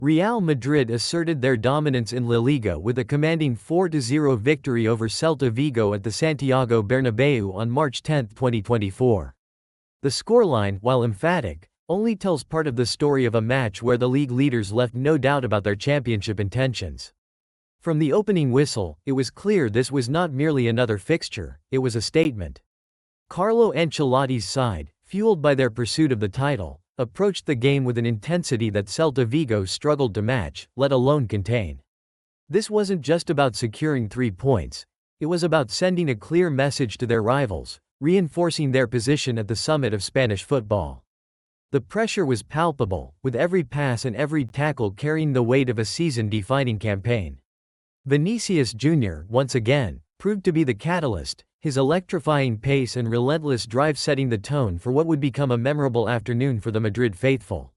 Real Madrid asserted their dominance in La Liga with a commanding 4-0 victory over Celta Vigo at the Santiago Bernabéu on March 10, 2024. The scoreline, while emphatic, only tells part of the story of a match where the league leaders left no doubt about their championship intentions. From the opening whistle, it was clear this was not merely another fixture, it was a statement. Carlo Ancelotti's side, fueled by their pursuit of the title, approached the game with an intensity that Celta Vigo struggled to match, let alone contain. This wasn't just about securing 3 points, it was about sending a clear message to their rivals, reinforcing their position at the summit of Spanish football. The pressure was palpable, with every pass and every tackle carrying the weight of a season-defining campaign. Vinicius Jr., once again, proved to be the catalyst, his electrifying pace and relentless drive setting the tone for what would become a memorable afternoon for the Madrid faithful.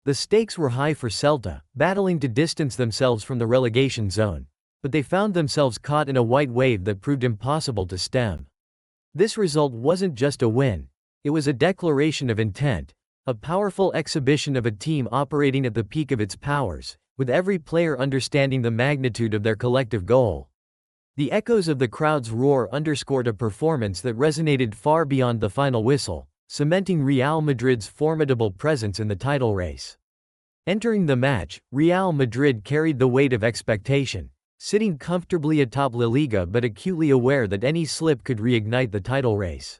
The stakes were high for Celta, battling to distance themselves from the relegation zone, but they found themselves caught in a white wave that proved impossible to stem. This result wasn't just a win, it was a declaration of intent, a powerful exhibition of a team operating at the peak of its powers, with every player understanding the magnitude of their collective goal. The echoes of the crowd's roar underscored a performance that resonated far beyond the final whistle, cementing Real Madrid's formidable presence in the title race. Entering the match, Real Madrid carried the weight of expectation, sitting comfortably atop La Liga but acutely aware that any slip could reignite the title race.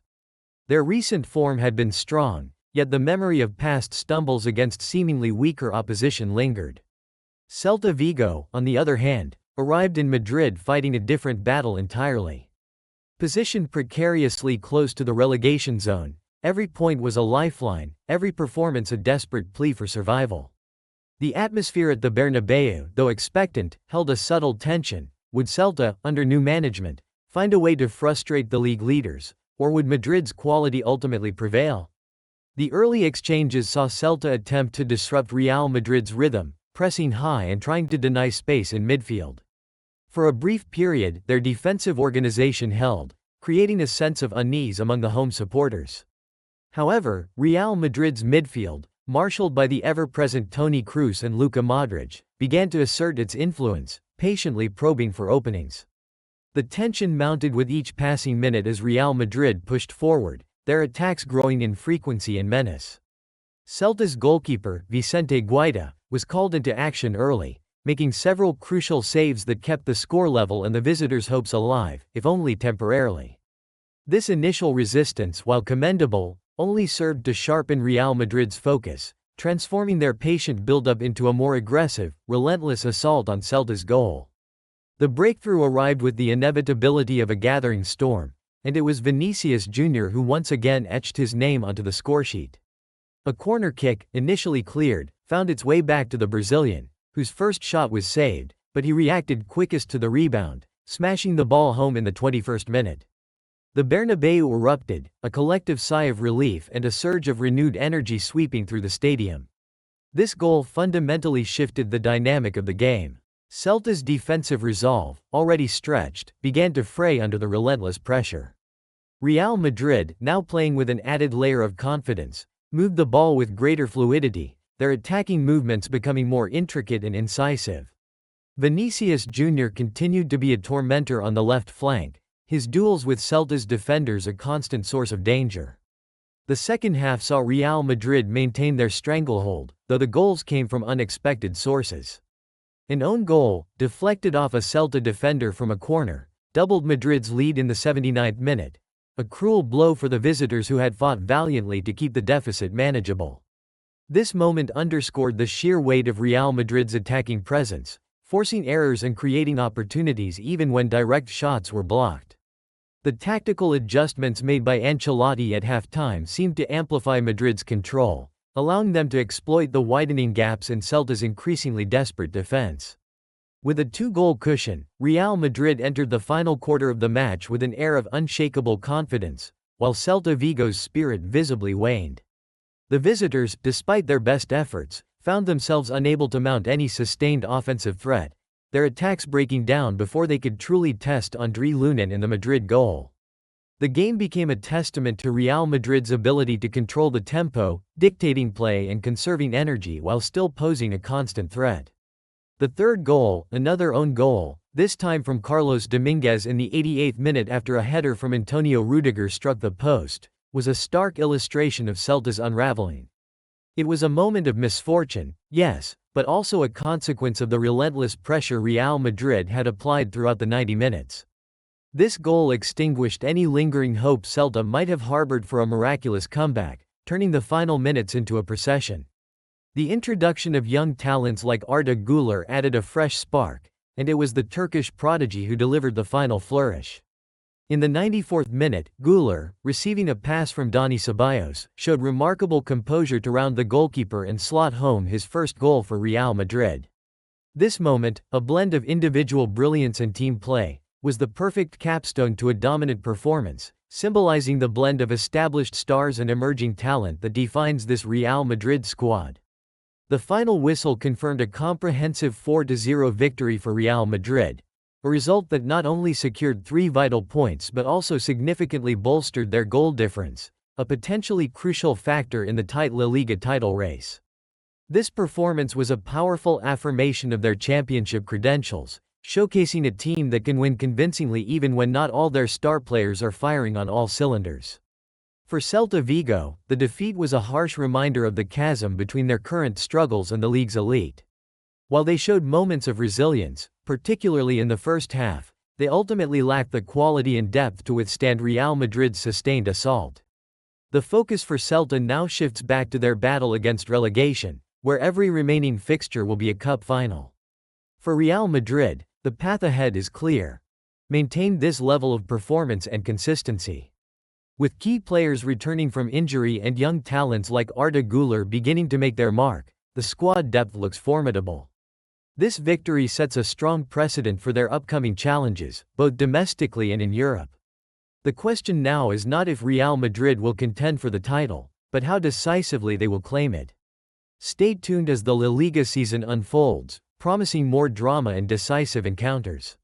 Their recent form had been strong, yet the memory of past stumbles against seemingly weaker opposition lingered. Celta Vigo, on the other hand, arrived in Madrid fighting a different battle entirely. Positioned precariously close to the relegation zone, every point was a lifeline, every performance a desperate plea for survival. The atmosphere at the Bernabéu, though expectant, held a subtle tension. Would Celta, under new management, find a way to frustrate the league leaders, or would Madrid's quality ultimately prevail? The early exchanges saw Celta attempt to disrupt Real Madrid's rhythm, pressing high and trying to deny space in midfield. For a brief period, their defensive organization held, creating a sense of unease among the home supporters. However, Real Madrid's midfield, marshaled by the ever-present Toni Kroos and Luka Modric, began to assert its influence, patiently probing for openings. The tension mounted with each passing minute as Real Madrid pushed forward, their attacks growing in frequency and menace. Celta's goalkeeper, Vicente Guaita, was called into action early, making several crucial saves that kept the score level and the visitors' hopes alive, if only temporarily. This initial resistance, while commendable, only served to sharpen Real Madrid's focus, transforming their patient build-up into a more aggressive, relentless assault on Celta's goal. The breakthrough arrived with the inevitability of a gathering storm, and it was Vinicius Jr. who once again etched his name onto the scoresheet. A corner kick, initially cleared, found its way back to the Brazilian, whose first shot was saved, but he reacted quickest to the rebound, smashing the ball home in the 21st minute. The Bernabéu erupted, a collective sigh of relief and a surge of renewed energy sweeping through the stadium. This goal fundamentally shifted the dynamic of the game. Celta's defensive resolve, already stretched, began to fray under the relentless pressure. Real Madrid, now playing with an added layer of confidence, moved the ball with greater fluidity, their attacking movements becoming more intricate and incisive. Vinicius Jr. continued to be a tormentor on the left flank, his duels with Celta's defenders a constant source of danger. The second half saw Real Madrid maintain their stranglehold, though the goals came from unexpected sources. An own goal, deflected off a Celta defender from a corner, doubled Madrid's lead in the 79th minute, a cruel blow for the visitors who had fought valiantly to keep the deficit manageable. This moment underscored the sheer weight of Real Madrid's attacking presence, forcing errors and creating opportunities even when direct shots were blocked. The tactical adjustments made by Ancelotti at halftime seemed to amplify Madrid's control, allowing them to exploit the widening gaps in Celta's increasingly desperate defense. With a 2-goal cushion, Real Madrid entered the final quarter of the match with an air of unshakable confidence, while Celta Vigo's spirit visibly waned. The visitors, despite their best efforts, found themselves unable to mount any sustained offensive threat, their attacks breaking down before they could truly test André Lunin in the Madrid goal. The game became a testament to Real Madrid's ability to control the tempo, dictating play and conserving energy while still posing a constant threat. The third goal, another own goal, this time from Carlos Dominguez in the 88th minute after a header from Antonio Rudiger struck the post, was a stark illustration of Celta's unraveling. It was a moment of misfortune, yes, but also a consequence of the relentless pressure Real Madrid had applied throughout the 90 minutes. This goal extinguished any lingering hope Celta might have harbored for a miraculous comeback, turning the final minutes into a procession. The introduction of young talents like Arda Güler added a fresh spark, and it was the Turkish prodigy who delivered the final flourish. In the 94th minute, Güler, receiving a pass from Dani Ceballos, showed remarkable composure to round the goalkeeper and slot home his first goal for Real Madrid. This moment, a blend of individual brilliance and team play, was the perfect capstone to a dominant performance, symbolizing the blend of established stars and emerging talent that defines this Real Madrid squad. The final whistle confirmed a comprehensive 4-0 victory for Real Madrid, a result that not only secured 3 vital points but also significantly bolstered their goal difference, a potentially crucial factor in the tight La Liga title race. This performance was a powerful affirmation of their championship credentials, showcasing a team that can win convincingly even when not all their star players are firing on all cylinders. For Celta Vigo, the defeat was a harsh reminder of the chasm between their current struggles and the league's elite. While they showed moments of resilience, particularly in the first half, they ultimately lacked the quality and depth to withstand Real Madrid's sustained assault. The focus for Celta now shifts back to their battle against relegation, where every remaining fixture will be a cup final. For Real Madrid, the path ahead is clear. Maintain this level of performance and consistency. With key players returning from injury and young talents like Arda Güler beginning to make their mark, the squad depth looks formidable. This victory sets a strong precedent for their upcoming challenges, both domestically and in Europe. The question now is not if Real Madrid will contend for the title, but how decisively they will claim it. Stay tuned as the La Liga season unfolds, promising more drama and decisive encounters.